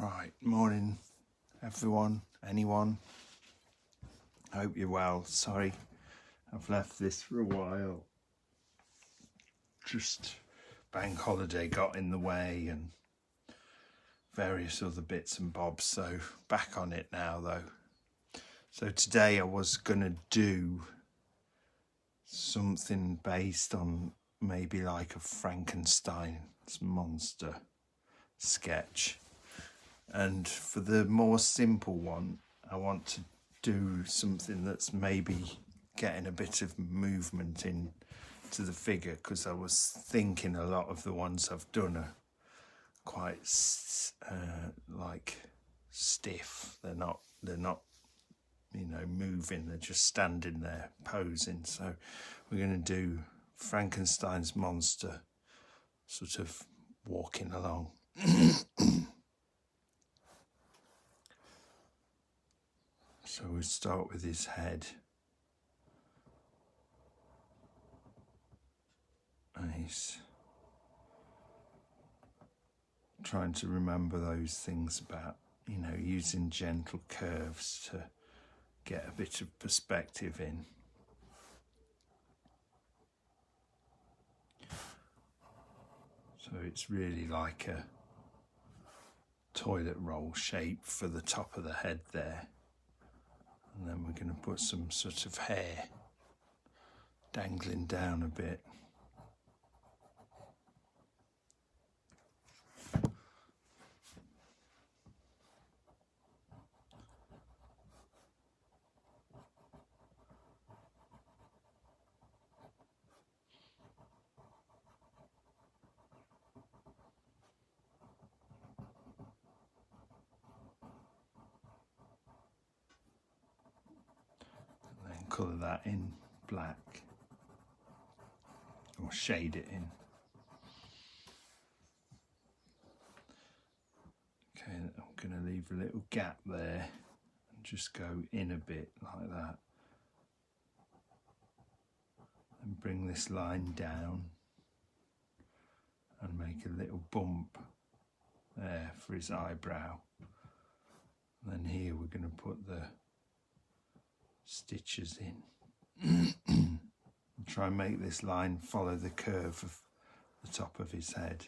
Right, morning everyone, anyone. Hope you're well. Sorry, I've left this for a while. Just bank holiday got in the way and various other bits and bobs, so back on it now though. So today I was gonna do something based on maybe like a Frankenstein's monster sketch. And for the more simple one, I want to do something that's maybe getting a bit of movement into the figure, because I was thinking a lot of the ones I've done are quite like stiff. They're not moving, they're just standing there posing. So we're going to do Frankenstein's monster sort of walking along. So we start with his head, and he's trying to remember those things about, using gentle curves to get a bit of perspective in. So it's really like a toilet roll shape for the top of the head there. And then we're going to put some sort of hair dangling down a bit. Colour that in black, or shade it in. Okay, I'm going to leave a little gap there and just go in a bit like that, and bring this line down and make a little bump there for his eyebrow. And then here we're going to put the stitches in and try and make this line follow the curve of the top of his head.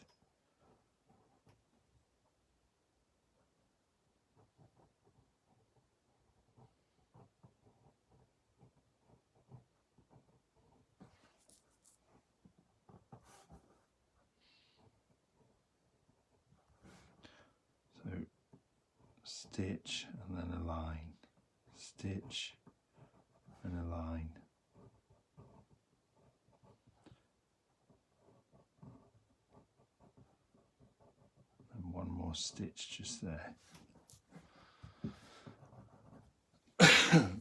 So stitch and then a line, stitch and a line. And one more stitch just there. And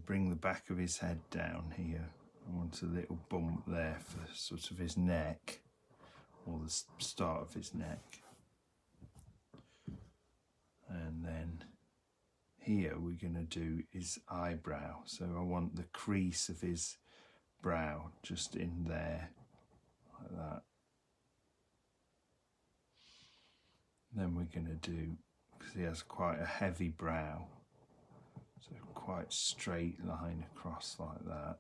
bring the back of his head down here. I want a little bump there for sort of his neck, or the start of his neck. And then here we're going to do his eyebrow. So I want the crease of his brow just in there, like that. Then we're going to do, because he has quite a heavy brow, so quite straight line across like that.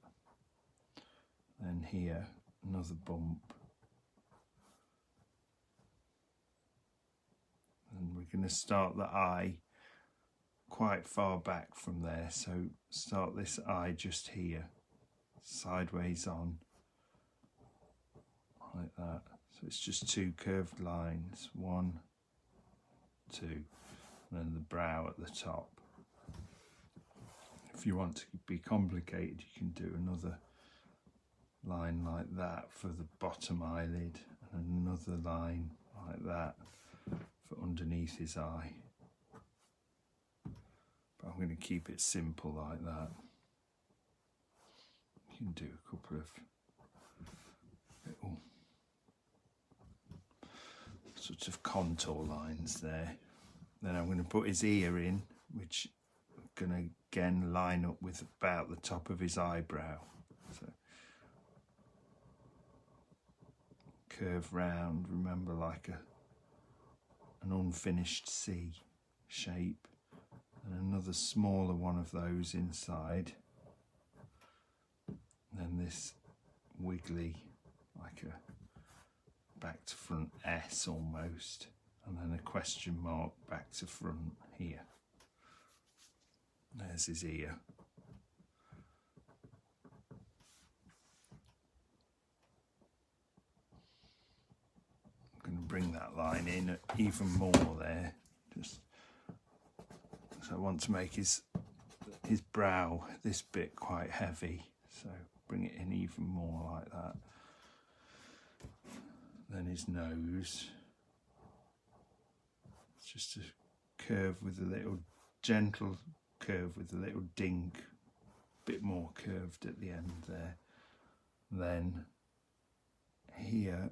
Then here, another bump. And we're going to start the eye quite far back from there, so start this eye just here, sideways on, like that. So it's just two curved lines, 1, 2, and then the brow at the top. If you want to be complicated, you can do another line like that for the bottom eyelid, and another line like that for underneath his eye. But I'm going to keep it simple like that. You can do a couple of little sort of contour lines there. Then I'm going to put his ear in, which I'm going to again line up with about the top of his eyebrow. So curve round, remember, like an unfinished C shape, and another smaller one of those inside, and then this wiggly, like a back to front S almost, and then a question mark back to front here. There's his ear. I'm going to bring that line in even more there, just so I want to make his brow, this bit, quite heavy, so bring it in even more like that. Then his nose, it's just a curve with a little gentle curve with a little dink, bit more curved at the end there. Then here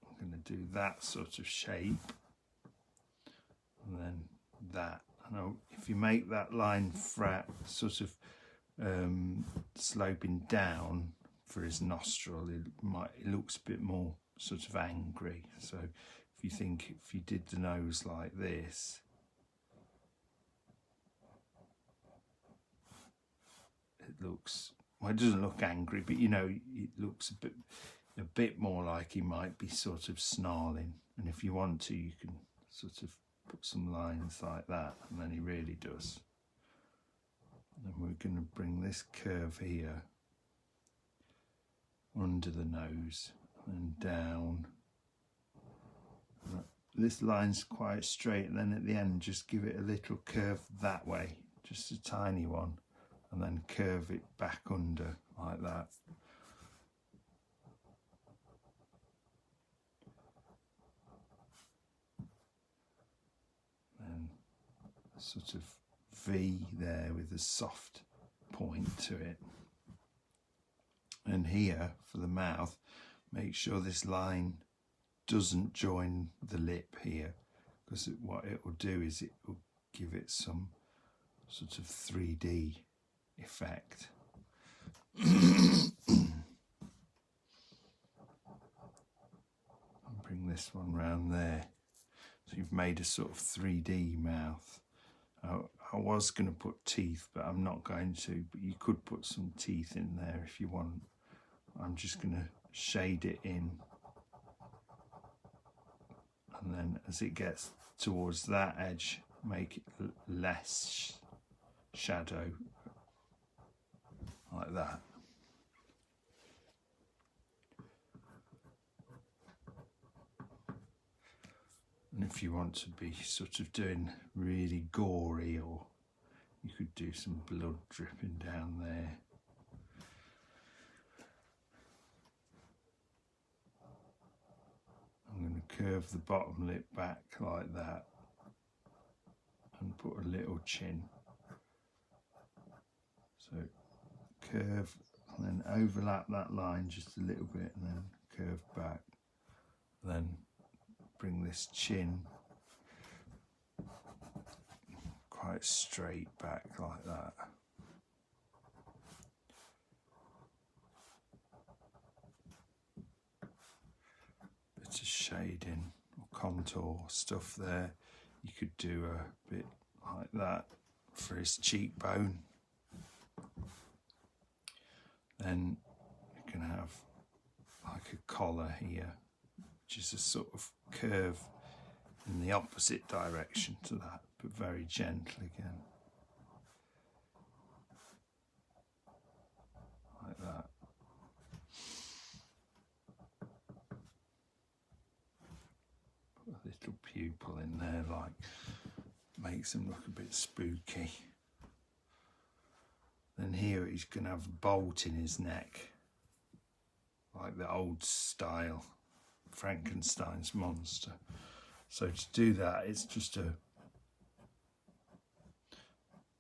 I'm going to do that sort of shape, and then that. And if you make that line flat, sort of sloping down for his nostril, it looks a bit more sort of angry. So if you did the nose like this, it looks, well, it doesn't look angry, but you know, it looks a bit more like he might be sort of snarling. And if you want to, you can sort of put some lines like that, and then he really does. And we're going to bring this curve here under the nose and down. This line's quite straight, and then at the end just give it a little curve that way, just a tiny one, and then curve it back under like that. And a sort of V there with a soft point to it. And here for the mouth, make sure this line doesn't join the lip here, because what it will do is it will give it some sort of 3D effect. I'll bring this one round there. So you've made a sort of 3D mouth. I was going to put teeth, but I'm not going to, but you could put some teeth in there if you want. I'm just going to shade it in, and then as it gets towards that edge, make it less shadow, like that. And if you want to be sort of doing really gory, or you could do some blood dripping down there. I'm going to curve the bottom lip back like that and put a little chin. So curve and then overlap that line just a little bit, and then curve back. Then bring this chin quite straight back like that. Bit of shading or contour stuff there. You could do a bit like that for his cheekbone. Then you can have like a collar here, which is a sort of curve in the opposite direction to that, but very gentle again. Like that. Put a little pupil in there, like, makes him look a bit spooky. Then here he's going to have a bolt in his neck, like the old style Frankenstein's monster. So to do that, it's just a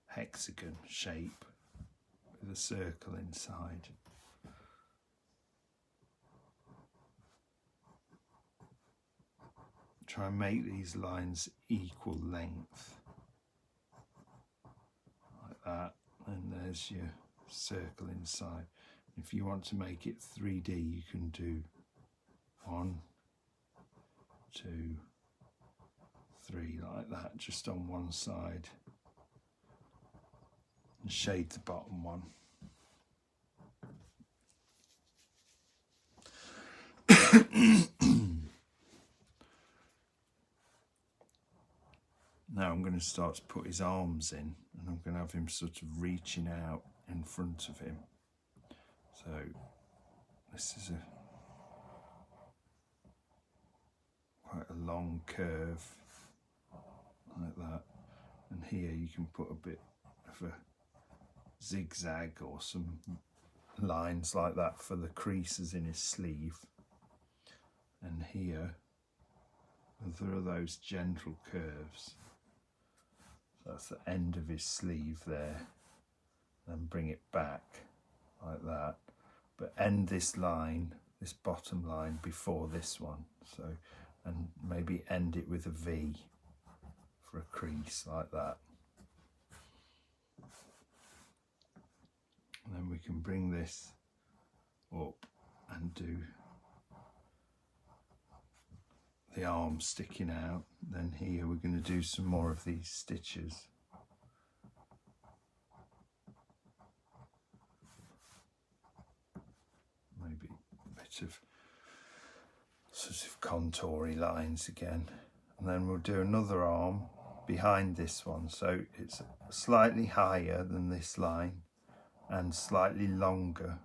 hexagon shape with a circle inside. Try and make these lines equal length, like that, and there's your circle inside. If you want to make it 3D, you can do 1, 2, 3, like that, just on one side, and shade the bottom one. Now I'm going to start to put his arms in, and I'm going to have him sort of reaching out in front of him. So this is quite a long curve like that, and here you can put a bit of a zigzag or some lines like that for the creases in his sleeve, and here there are those gentle curves. That's the end of his sleeve there, and bring it back like that, but end this line, this bottom line, before this one, so, and maybe end it with a V for a crease like that. And then we can bring this up and do the arm sticking out. Then here we're going to do some more of these stitches. Maybe a bit of sort of contoury lines again. And then we'll do another arm behind this one, so it's slightly higher than this line and slightly longer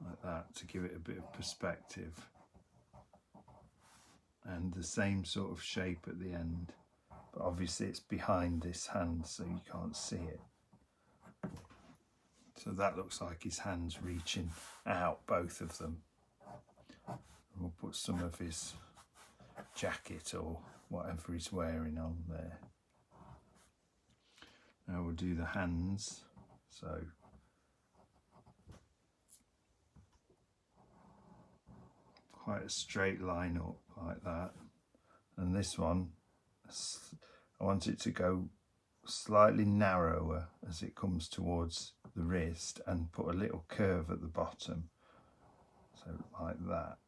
like that, to give it a bit of perspective, and the same sort of shape at the end, but obviously it's behind this hand so you can't see it. So that looks like his hands reaching out, both of them. And we'll put some of his jacket or whatever he's wearing on there. Now we'll do the hands. So quite a straight line up like that, and this one I want it to go slightly narrower as it comes towards the wrist, and put a little curve at the bottom, so like that,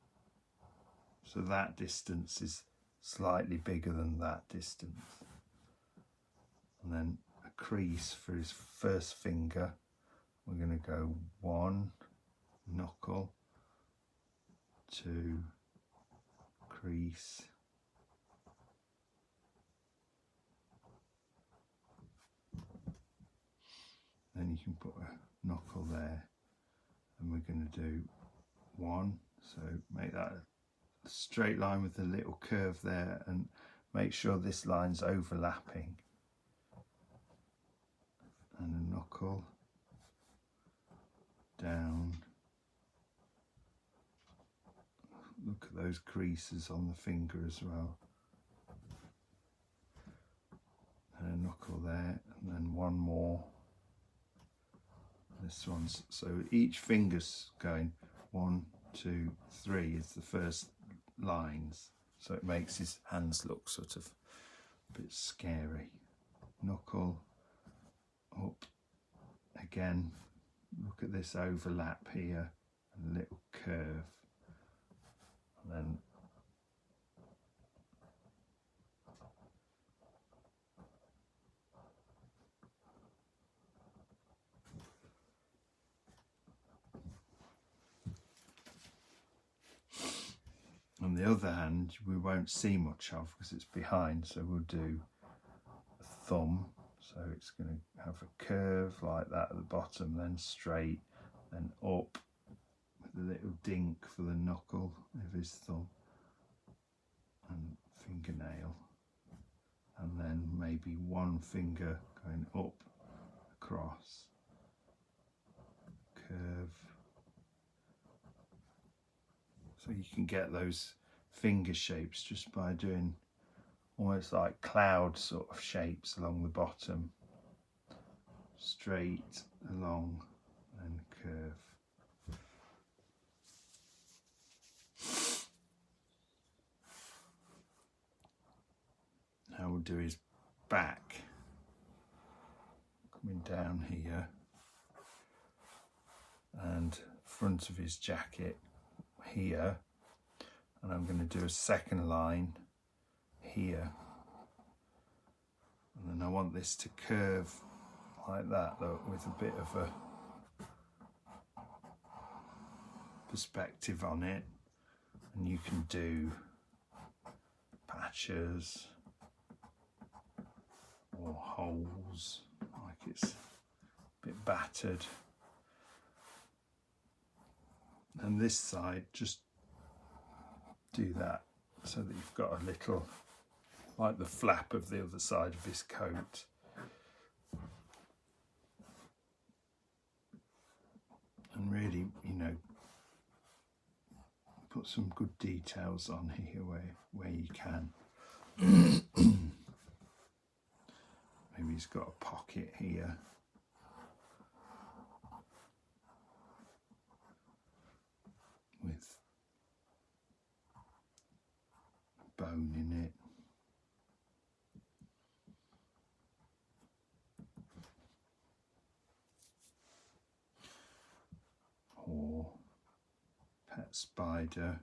so that distance is slightly bigger than that distance. And then a crease for his first finger, we're going to go 1 knuckle, 2 crease, then you can put a knuckle there, and we're going to do 1, so make that a straight line with a little curve there, and make sure this line's overlapping, and a knuckle down. Look at those creases on the finger as well, and a knuckle there, and then one more. This one's, so each finger's going 1, 2, 3 is the first lines, so it makes his hands look sort of a bit scary. Knuckle up again, look at this overlap here, and a little curve, and then on the other hand we won't see much of because it's behind, so we'll do a thumb, so it's going to have a curve like that at the bottom, then straight, then up with a little dink for the knuckle of his thumb and fingernail, and then maybe one finger going up across, curve. So you can get those finger shapes just by doing almost like cloud sort of shapes along the bottom, straight along and curve. Now we'll do his back, coming down here, and front of his jacket here, and I'm going to do a second line here, and then I want this to curve like that, look, with a bit of a perspective on it. And you can do patches or holes, like it's a bit battered. And this side, just do that so that you've got a little, like the flap of the other side of his coat. And really, you know, put some good details on here where you can. Maybe he's got a pocket here. With a bone in it. Or pet spider.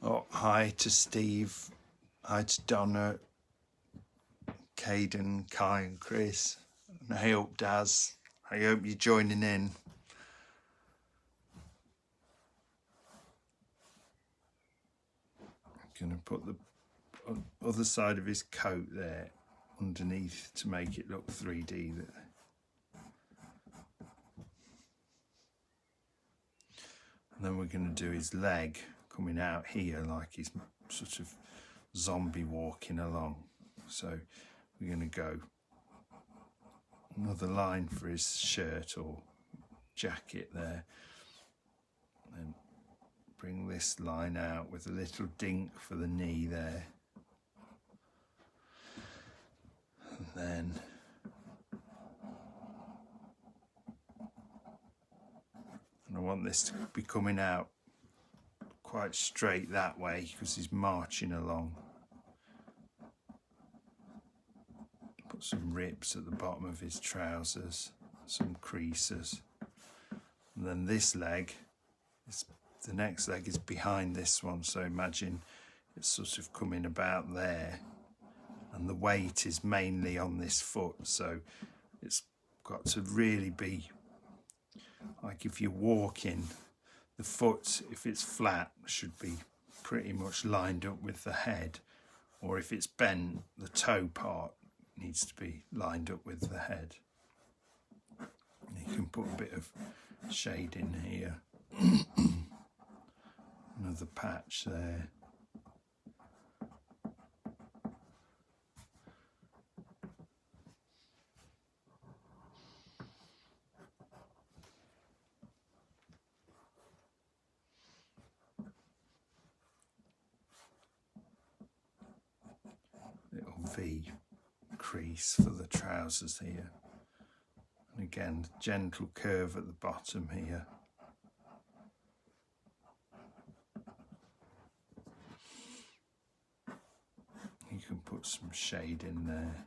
Oh, hi to Steve, hi to Donna, Caden, Kai and Chris, and hey up Daz, I hope you're joining in. I'm going to put the other side of his coat there underneath to make it look 3D. And then we're going to do his leg coming out here like he's sort of zombie walking along. So we're going to go another line for his shirt or jacket there, and bring this line out with a little dink for the knee there, and then I want this to be coming out quite straight that way because he's marching along. Put some rips at the bottom of his trousers, some creases. And then this leg, the next leg is behind this one, so imagine it's sort of coming about there. And the weight is mainly on this foot, so it's got to really be, like if you're walking, the foot, if it's flat, should be pretty much lined up with the head, or if it's bent, the toe part needs to be lined up with the head. You can put a bit of shade in here. Another patch there. Little V crease for the trousers here. And again, gentle curve at the bottom here. You can put some shade in there.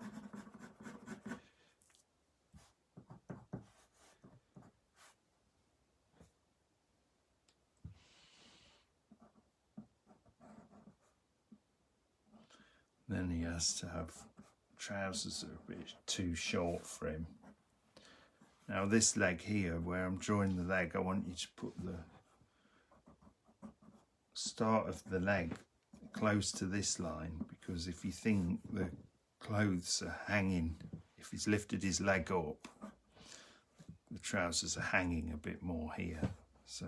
Then he has to have trousers that are a bit too short for him. Now this leg here, where I'm drawing the leg, I want you to put the start of the leg close to this line, because if you think the clothes are hanging, if he's lifted his leg up, the trousers are hanging a bit more here. So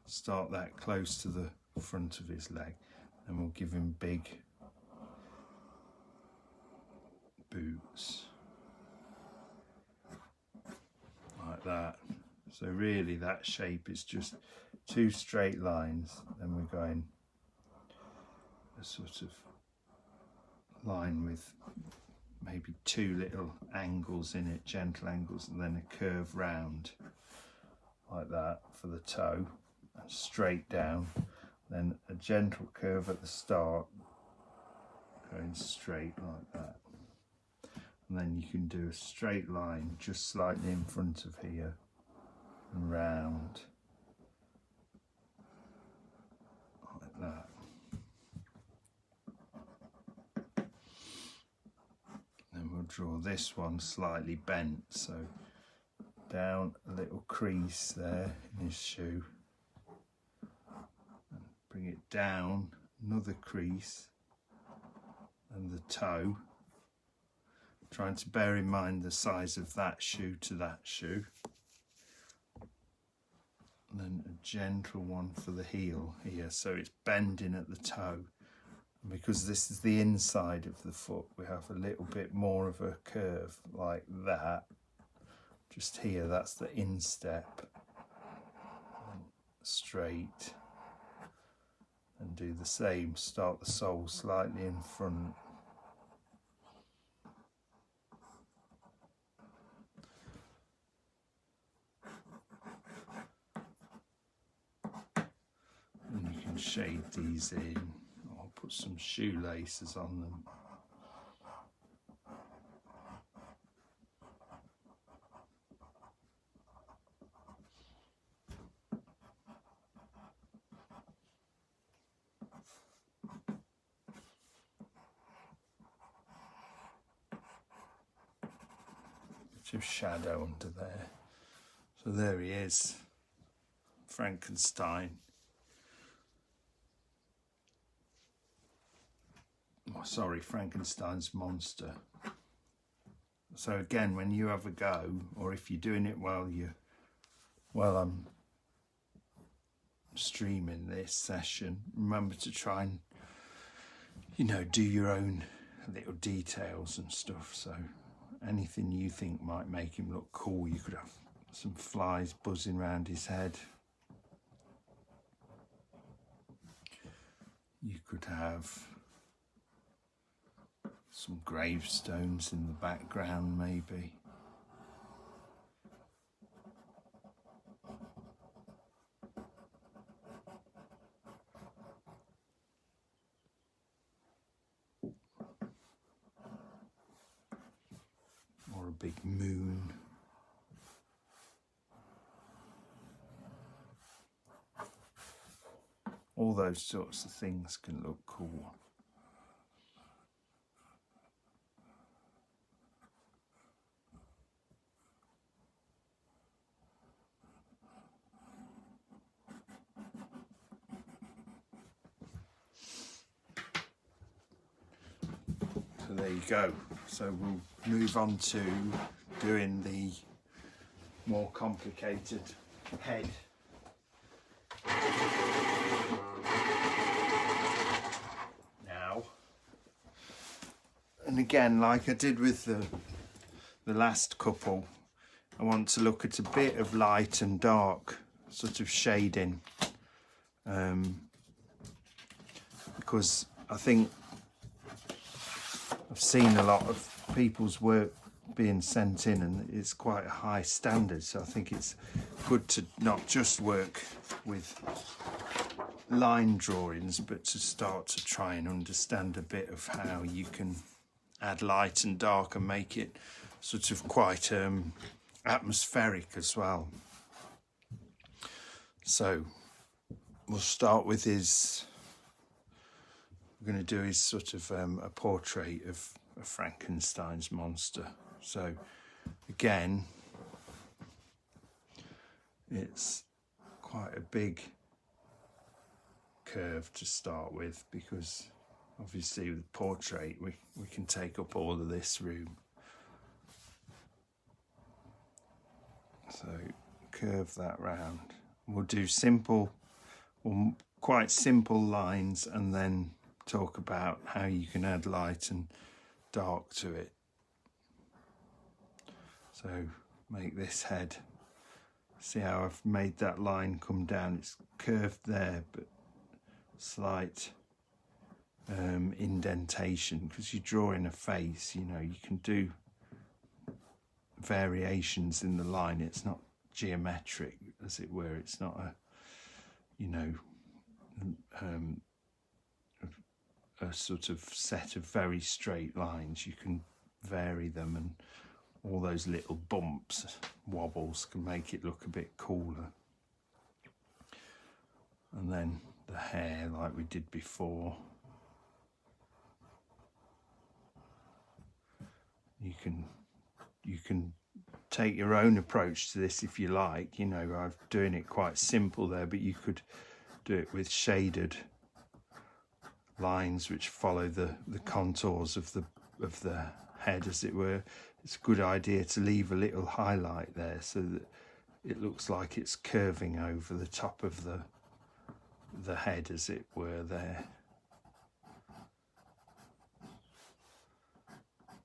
start that close to the front of his leg, and we'll give him big boots like that. So really that shape is just 2 straight lines, then we're going a sort of line with maybe 2 little angles in it, gentle angles, and then a curve round like that for the toe and straight down, then a gentle curve at the start going straight like that, and then you can do a straight line just slightly in front of here and round like that. Then we'll draw this one slightly bent, so down a little crease there in his shoe, and bring it down another crease and the toe, trying to bear in mind the size of that shoe to that shoe, and then a gentle one for the heel here, so it's bending at the toe. And because this is the inside of the foot, we have a little bit more of a curve like that. Just here, that's the instep, and straight, and do the same, start the sole slightly in front. And you can shade these in, or put some shoelaces on them. Bit of shadow under there. So there he is, Frankenstein. Oh, sorry, Frankenstein's monster. So again, when you have a go, or if you're doing it while I'm streaming this session, remember to try and, you know, do your own little details and stuff. So anything you think might make him look cool, you could have some flies buzzing around his head. You could have some gravestones in the background maybe. Or a big moon. All those sorts of things can look cool. So there you go. So we'll move on to doing the more complicated head. Now, and again, like I did with the last couple, I want to look at a bit of light and dark sort of shading, because I think I've seen a lot of people's work being sent in and it's quite a high standard, so I think it's good to not just work with line drawings, but to start to try and understand a bit of how you can add light and dark and make it sort of quite atmospheric as well. So we'll start with we're going to do his sort of a portrait of Frankenstein's monster. So again, it's quite a big curve to start with, because obviously with portrait we can take up all of this room. So curve that round. We'll do simple, or quite simple lines, and then talk about how you can add light and dark to it. So make this head See how I've made that line come down? It's curved there, but slight indentation, because you're drawing a face, you know, you can do variations in the line. It's not geometric, as it were. It's not a, you know, a sort of set of very straight lines. You can vary them, and all those little bumps, wobbles, can make it look a bit cooler. And then the hair, like we did before. You can take your own approach to this if you like. You know, I'm doing it quite simple there, but you could do it with shaded lines which follow the contours of the head, as it were. It's a good idea to leave a little highlight there so that it looks like it's curving over the top of the head, as it were, there.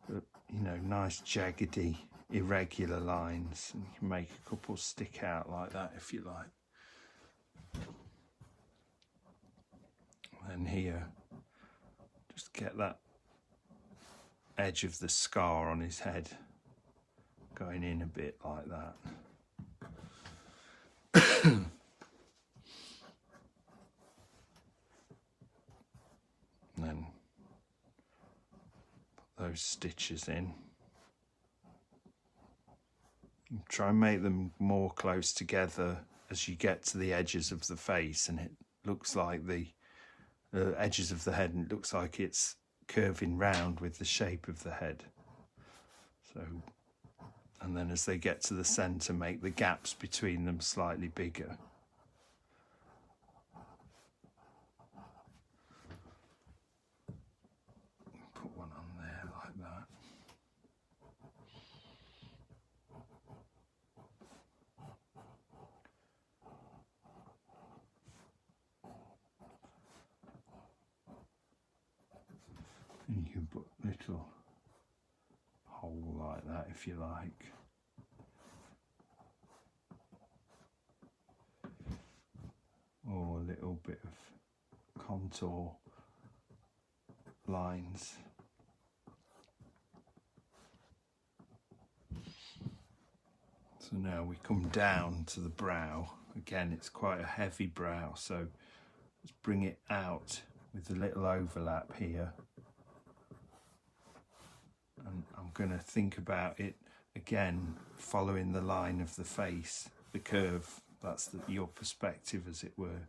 But, you know, nice jaggedy, irregular lines, and you can make a couple stick out like that if you like. And here, just get that edge of the scar on his head going in a bit like that. And then put those stitches in. And try and make them more close together as you get to the edges of the face, and it looks like the edges of the head, and it looks like it's curving round with the shape of the head. So, and then as they get to the centre, make the gaps between them slightly bigger. Put one on there like that. And you can put a little hole like that if you like. Or a little bit of contour lines. So now we come down to the brow. Again, it's quite a heavy brow, so let's bring it out with a little overlap here. And I'm going to think about it again, following the line of the face, the curve. That's your perspective, as it were.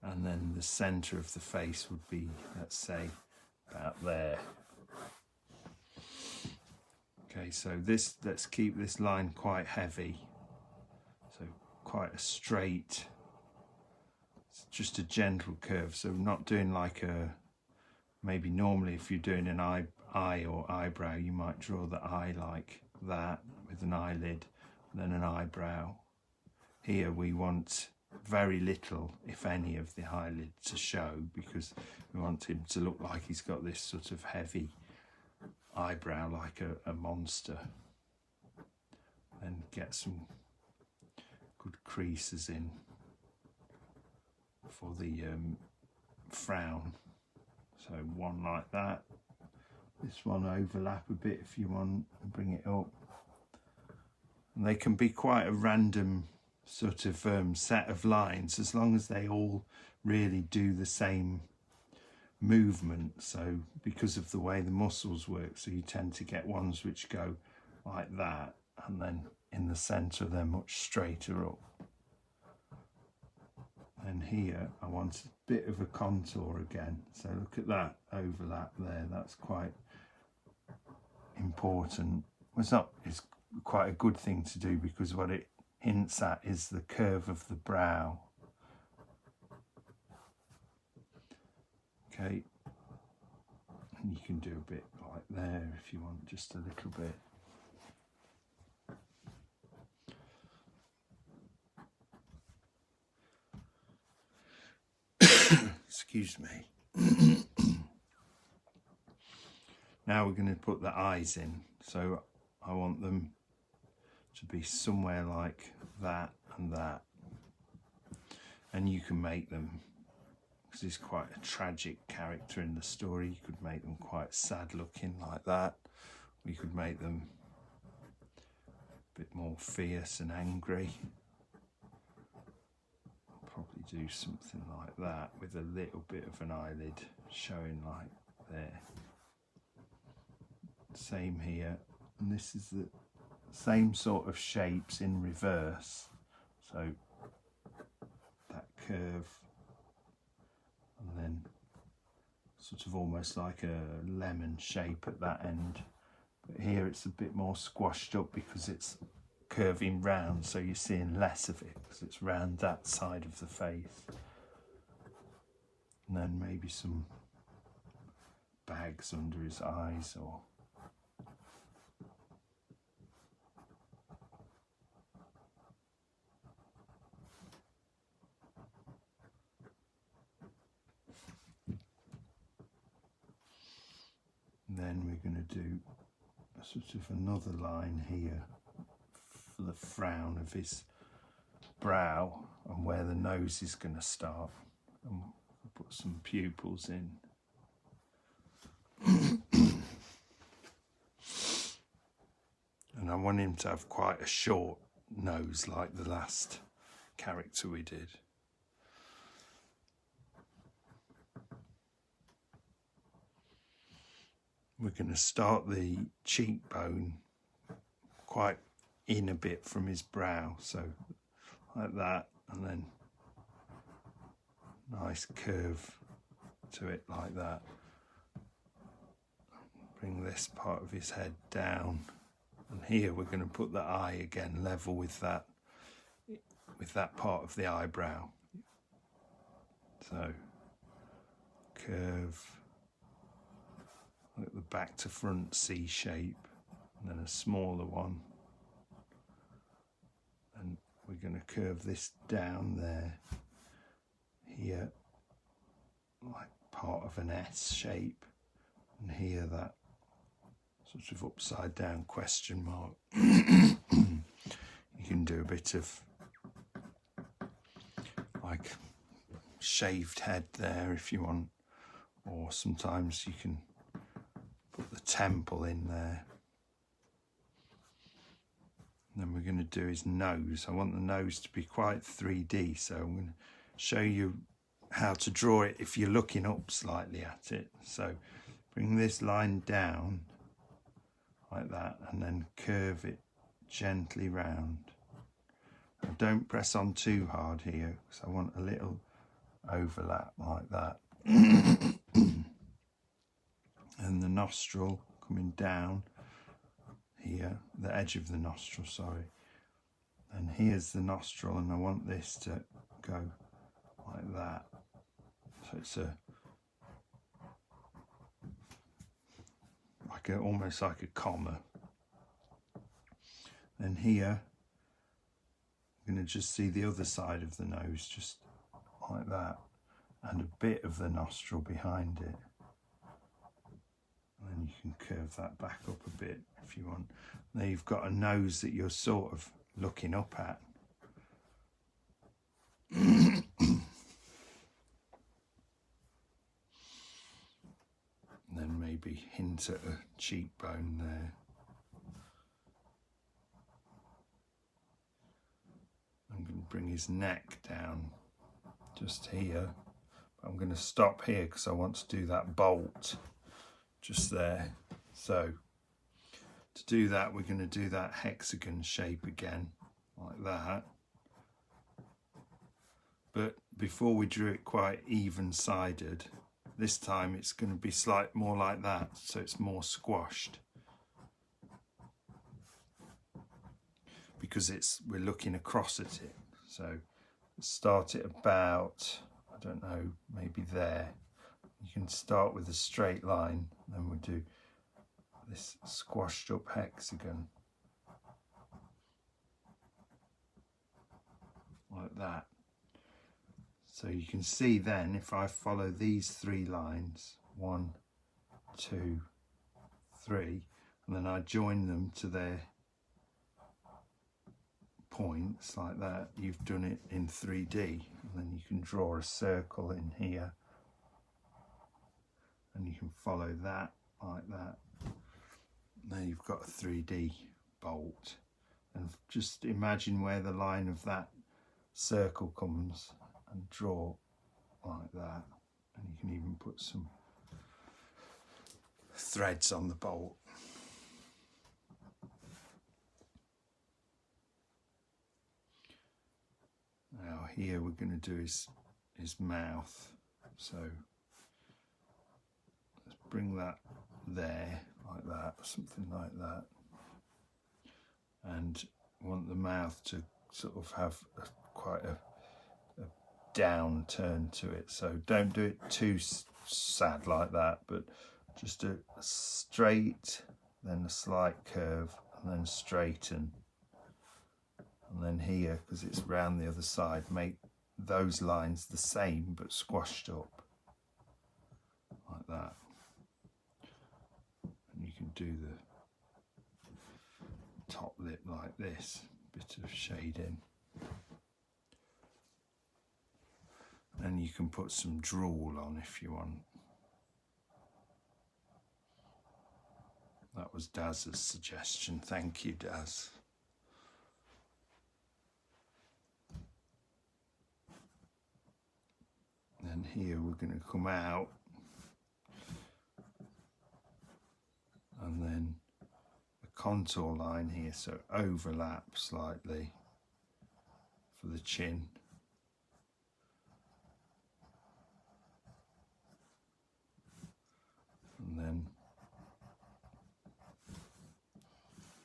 And then the centre of the face would be, let's say, about there. Okay, so this, let's keep this line quite heavy. So quite a straight, it's just a gentle curve. So not doing like a, maybe normally if you're doing an eye or eyebrow, you might draw the eye like that with an eyelid, then an eyebrow. Here we want very little, if any, of the eyelid to show, because we want him to look like he's got this sort of heavy eyebrow, like a monster. And get some good creases in for the frown. So one like that. This one overlap a bit if you want, bring it up. And they can be quite a random sort of set of lines, as long as they all really do the same movement. So because of the way the muscles work, so you tend to get ones which go like that, and then in the centre they're much straighter up. And here I want a bit of a contour again, so look at that overlap there. That's quite important. Well, it's quite a good thing to do, because what it hints at is the curve of the brow. Okay, and you can do a bit like there if you want, just a little bit. Excuse me. Now we're going to put the eyes in. So I want them to be somewhere like that and that. And you can make them, because he's quite a tragic character in the story, you could make them quite sad looking like that. We could make them a bit more fierce and angry. I'll probably do something like that with a little bit of an eyelid showing like there. Same here, and this is the same sort of shapes in reverse, so that curve, and then sort of almost like a lemon shape at that end, but here it's a bit more squashed up because it's curving round, so you're seeing less of it because it's round that side of the face. And then maybe some bags under his eyes, or then we're going to do a sort of another line here for the frown of his brow and where the nose is going to start, and we'll put some pupils in. And I want him to have quite a short nose like the last character we did. We're going to start the cheekbone quite in a bit from his brow, so like that, and then nice curve to it like that. Bring this part of his head down, and here we're going to put the eye again level with that part of the eyebrow. So curve, like the back to front C shape, and then a smaller one, and we're going to curve this down there, here like part of an S shape, and here that sort of upside down question mark. You can do a bit of like shaved head there if you want, or sometimes you can put the temple in there. And then we're going to do his nose. I want the nose to be quite 3D, so I'm going to show you how to draw it if you're looking up slightly at it. So bring this line down like that, and then curve it gently round. Now don't press on too hard here, because I want a little overlap like that. And the nostril coming down here, the edge of the nostril, sorry. And here's the nostril, and I want this to go like that. So it's almost like a comma. And here, I'm going to just see the other side of the nose, just like that, and a bit of the nostril behind it. And then you can curve that back up a bit if you want. Now you've got a nose that you're sort of looking up at. And then maybe hint at a cheekbone there. I'm going to bring his neck down just here. I'm going to stop here because I want to do that bolt just there. So to do that, we're going to do that hexagon shape again, like that. But before we drew it quite even-sided, this time it's going to be slightly more like that, so it's more squashed. Because we're looking across at it. So start it about, I don't know, maybe there. You can start with a straight line, then we'll do this squashed up hexagon. Like that. So you can see then, if I follow these three lines, 1, 2, 3, and then I join them to their points like that, you've done it in 3D, and then you can draw a circle in here, and you can follow that like that. Now you've got a 3D bolt, and just imagine where the line of that circle comes and draw like that, and you can even put some threads on the bolt. Now here we're going to do his mouth, so let's bring that there like that, something like that, and want the mouth to sort of have quite a down turn to it, so don't do it too sad like that, but just a straight, then a slight curve, and then straighten. And then here, because it's round the other side, make those lines the same but squashed up like that. And you can do the top lip like this, bit of shading. And you can put some drool on if you want. That was Daz's suggestion. Thank you, Daz. And here we're going to come out, and then a contour line here, so overlap slightly for the chin. And then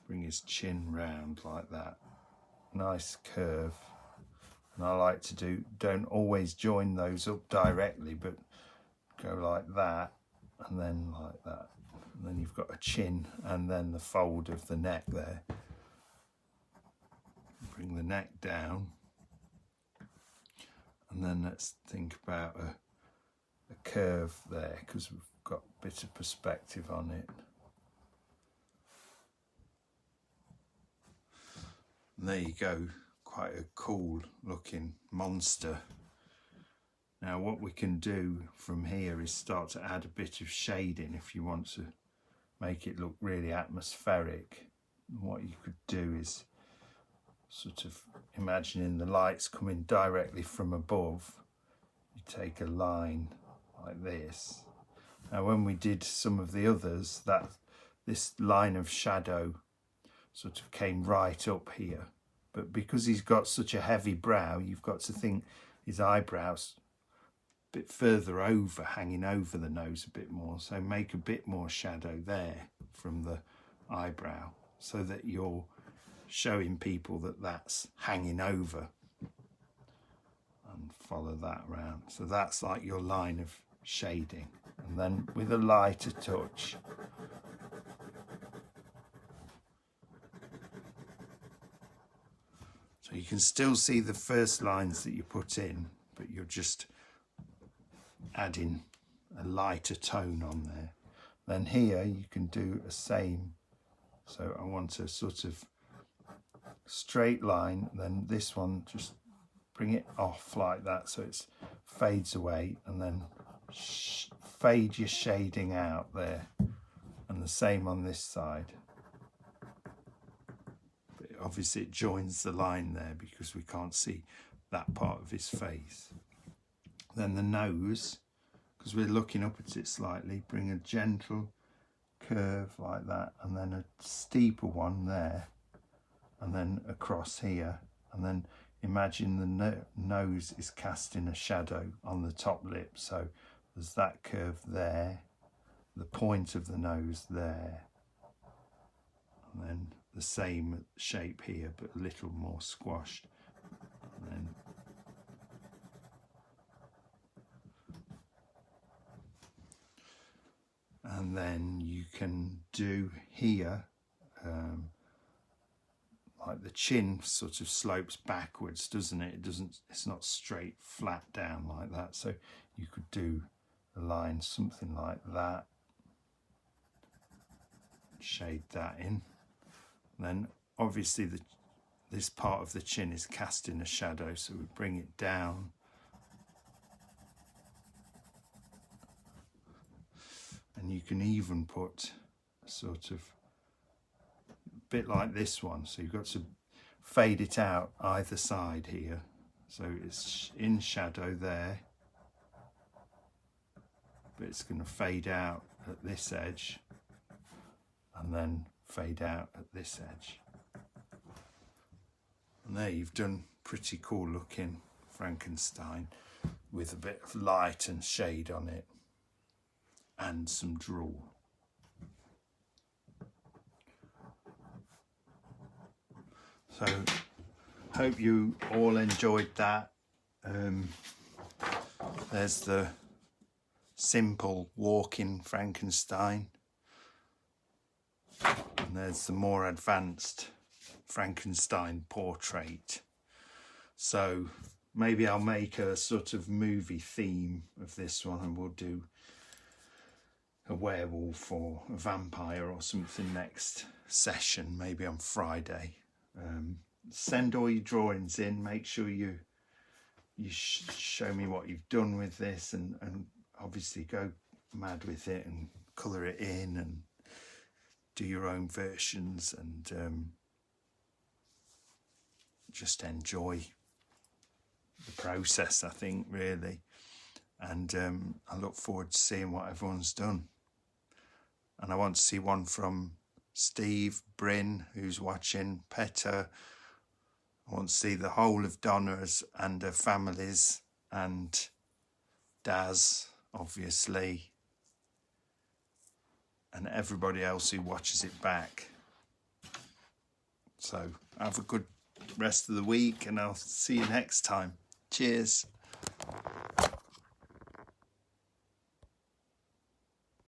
bring his chin round like that. Nice curve. And I like to do, don't always join those up directly, but go like that, and then like that. And then you've got a chin, and then the fold of the neck there. Bring the neck down. And then let's think about a curve there, because we've got a bit of perspective on it. And there you go. Quite a cool looking monster. Now what we can do from here is start to add a bit of shading if you want to make it look really atmospheric. And what you could do is sort of imagining the lights coming directly from above. You take a line like this. Now when we did some of the others, this line of shadow sort of came right up here. But because he's got such a heavy brow, you've got to think his eyebrows a bit further over, hanging over the nose a bit more. So make a bit more shadow there from the eyebrow, so that you're showing people that that's hanging over, and follow that round. So that's like your line of shading. And then with a lighter touch, so you can still see the first lines that you put in, but you're just adding a lighter tone on there. Then here you can do the same. So I want a sort of straight line, then this one, just bring it off like that so it fades away, and then fade your shading out there. And the same on this side. Obviously it joins the line there because we can't see that part of his face. Then the nose, because we're looking up at it slightly, bring a gentle curve like that, and then a steeper one there, and then across here, and then imagine the nose is casting a shadow on the top lip, so there's that curve there, the point of the nose there, and then the same shape here but a little more squashed, and then you can do here like the chin sort of slopes backwards, doesn't it? It's not straight flat down like that, so you could do a line something like that, shade that in. Then obviously this part of the chin is casting a shadow, so we bring it down. And you can even put a sort of bit like this one, so you've got to fade it out either side here, so it's in shadow there, but it's going to fade out at this edge and then fade out at this edge. And there you've done pretty cool looking Frankenstein with a bit of light and shade on it and some drool. So hope you all enjoyed that. There's the simple walking Frankenstein, and there's the more advanced Frankenstein portrait. So maybe I'll make a sort of movie theme of this one, and we'll do a werewolf or a vampire or something next session, maybe on Friday. Send all your drawings in, make sure you show me what you've done with this, and obviously go mad with it and colour it in and do your own versions, and just enjoy the process, I think, really. And I look forward to seeing what everyone's done. And I want to see one from Steve, Bryn, who's watching, Petter. I want to see the whole of Donna's and her families, and Daz, obviously, and everybody else who watches it back. So have a good rest of the week, and I'll see you next time. Cheers.